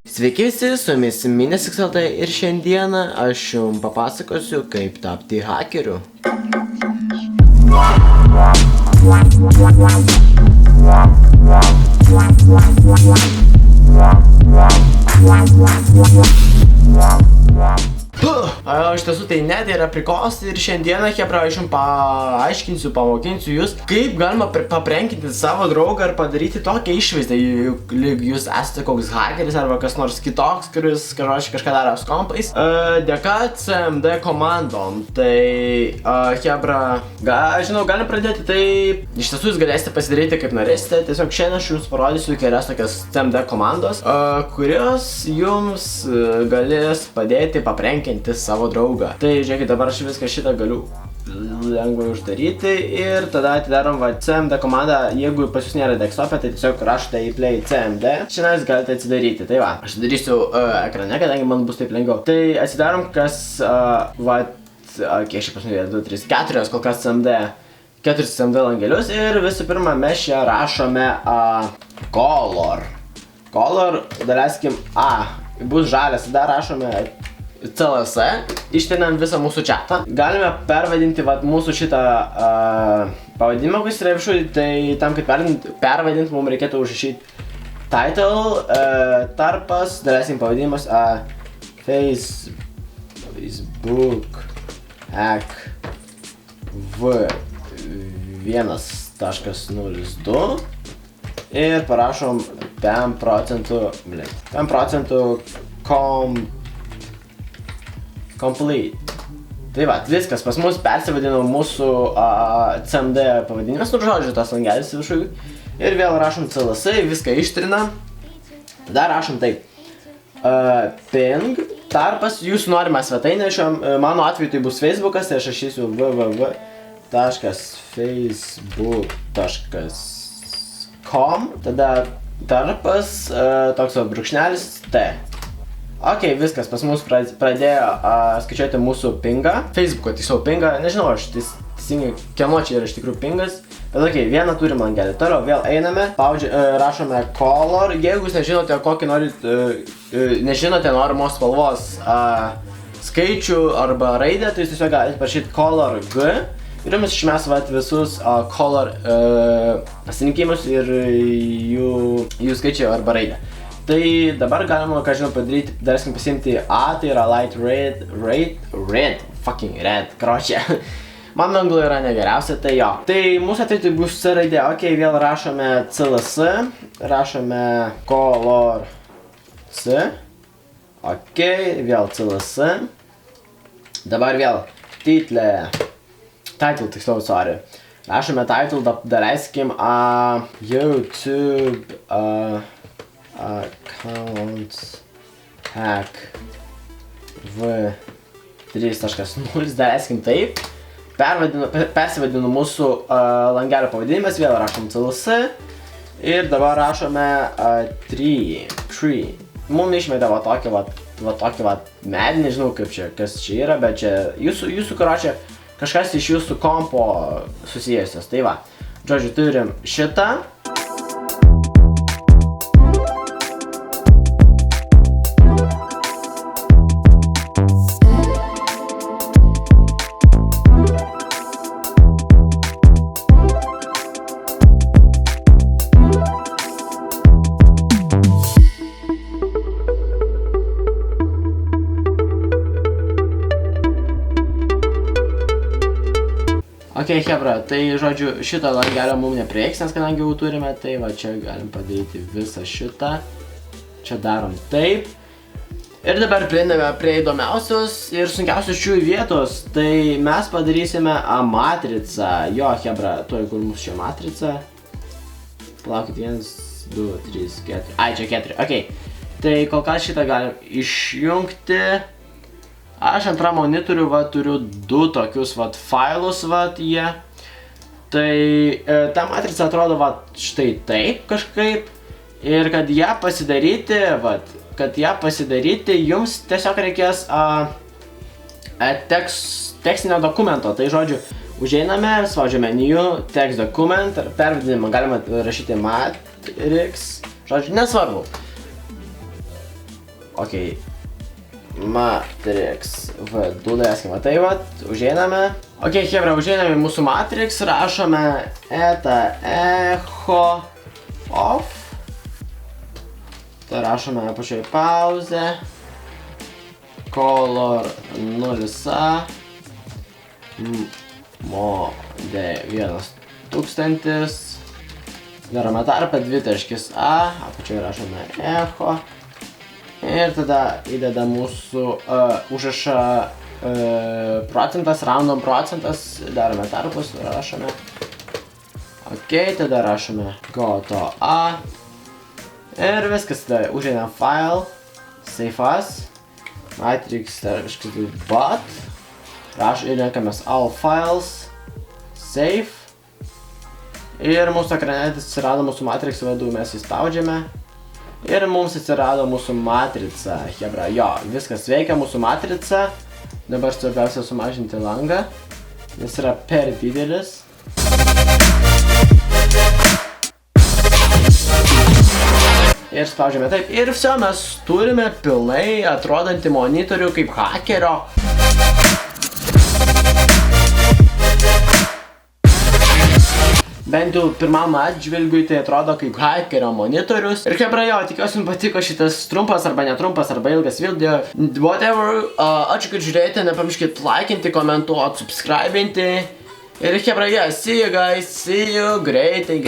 Sveiki visi, su jumis Minisex.lt ir šiandieną aš jums papasakosiu, kaip tapti hakeriu. Iš tiesų tai ne, tai yra prikolas ir šiandieną hebra aš jums paaiškinsiu, pamokinsiu jūs, kaip galima paprenkinti savo draugą ir padaryti tokią išvaizdą, lyg jūs esate koks hakeris arba kas nors kitoks, kuris kažką daro su kompais. Dėka CMD komandom, tai hebra, žinau, galim pradėti, tai iš tiesų jūs galėsite pasidaryti kaip norėsite, tiesiog šiandien aš jums parodysiu kelias tokias CMD komandos, kurios jums galės padėti paprenkinti savo draugą. Tai žiūrėkit, dabar aš viską šitą galiu lengvai uždaryti ir tada atidarom CMD komandą. Jeigu pas jūs nėra desktop'e, tai tiesiog rašote į play CMD. Šiandien jūs galite atsidaryti. Tai va, aš darysiu ekrane, kadangi man bus taip lengviau. Tai atsidarom kas, kiek šiaip pas mane 2, 3, 4 kol kas CMD. 4 CMD langelius ir visų pirma mes čia rašome color. Color, daleiskim bus žalias, tada rašome CLS, ištrinam visą mūsų chatą. Galime pervadinti mūsų šitą pavadinimą, kuris yra viršui, tai tam, kad pervadinti, mums reikėtų užrašyti title, tarpas, daleiskim pavadinimas Facebook hack v1.02 ir parašom 5% complete. Tai va, viskas, pas mus persivadino mūsų CMD pavadinimas, žodžiu, tas langelis viršui. Ir vėl rašom CLS, viską ištrinam. Tada rašom taip. Ping, tarpas, jūsų norima svetainė, mano atveju tai bus Facebookas, tai aš rašysiu www.facebook.com. Tada tarpas, toks brūkšnelis T. Ok, viskas, pas mus pradėjo skaičiuoti mūsų pingą. Facebook'o tiesiog pingą, nežinau, aš teisingai, kieno čia yra iš tikrųjų pingas. Bet ok, vieną turim langelį. Toliau vėl einame, rašome color. Jeigu jūs nežinote, kokį nežinote norimos spalvos skaičių arba raidę, tai jūs tiesiog galite parašyti color G. Ir jums išmes visus color pasirinkimus ir jų skaičių arba raidę. Tai dabar galima, ką žinau, padaryti, darskim pasiimti tai yra light red, fucking red, kročia. Man anglų yra negeriausia, tai jo. Tai mūsų atveju tai bus C raidė, ok, vėl rašome CLS, rašome color C, ok, vėl CLS, dabar vėl title, tiksliau, sorry. Rašome title, daleiskim YouTube account hack v3.0, daleiskim taip. Persivadinu mūsų langelio pavadinimas, vėl rašom CLS ir dabar rašome 3. Mums išmetė tokį medį, nežinau kas čia yra, bet čia jūsų karočią kažkas iš jūsų kompo susijusios. Tai va, žodžiu, turim šitą. Ok, hebra, tai žodžiu, šitą langelio mums neprieiks, nes kadangi jau turime, tai va čia galim padaryti visą šitą. Čia darom taip. Ir dabar prieiname prie įdomiausios ir sunkiausios šių vietos. Tai mes padarysime matricą. Jo, hebra, tuoj kur mūsų čia matrica. Palaukit, 1, 2, 3, 4. Ai, čia 4, ok. Tai kol kas šitą galim išjungti. Aš antrą monitorių turiu 2 tokius failus jie. Tai ta matrica atrodo štai taip kažkaip. Ir kad ją pasidaryti, jums tiesiog reikės tekstinio dokumento. Tai žodžiu, užeiname, spaudžiame new, text document, pervedinimą galima rašyti matrix, žodžiu, nesvarbu. Ok, matrix v2, daiskime, tai vat, užeiname. Ok, hebra, užeiname į mūsų matrix, rašome eta echo off. Tai rašome apačioje pauzę. Color 0a. Mode 1000. Darome tarpą 2.a. Apačioje rašome echo. Ir tada įdeda mūsų užrašą procentas, random procentas, darome tarpus, rašome. Ok, tada rašome goto A. Ir viskas, tada užeinam file, save as, matrix, kažkas but, ir renkamės all files, save. Ir mūsų ekrane atsirado mūsų matrix V2, mes įspaudžiame. Ir mums atsirado mūsų matrica, hebra, jo, viskas veikia mūsų matrica. Dabar svarbiausia sumažinti langą, nes yra per didelis. Ir spaudžiame taip. Ir viso, mes turime pilnai atrodantį monitorių kaip hakerio. Bent jau pirmam atžvilgiui tai atrodo kaip hakerio monitorius. Ir hebra, jo, tikiuosi jums patiko šitas trumpas arba netrumpas arba ilgas video. Whatever, ačiū, kad žiūrėjote, nepamirškit laikinti, komentuoti, subscribinti. Ir hebra, yeah, see you guys, see you greitai.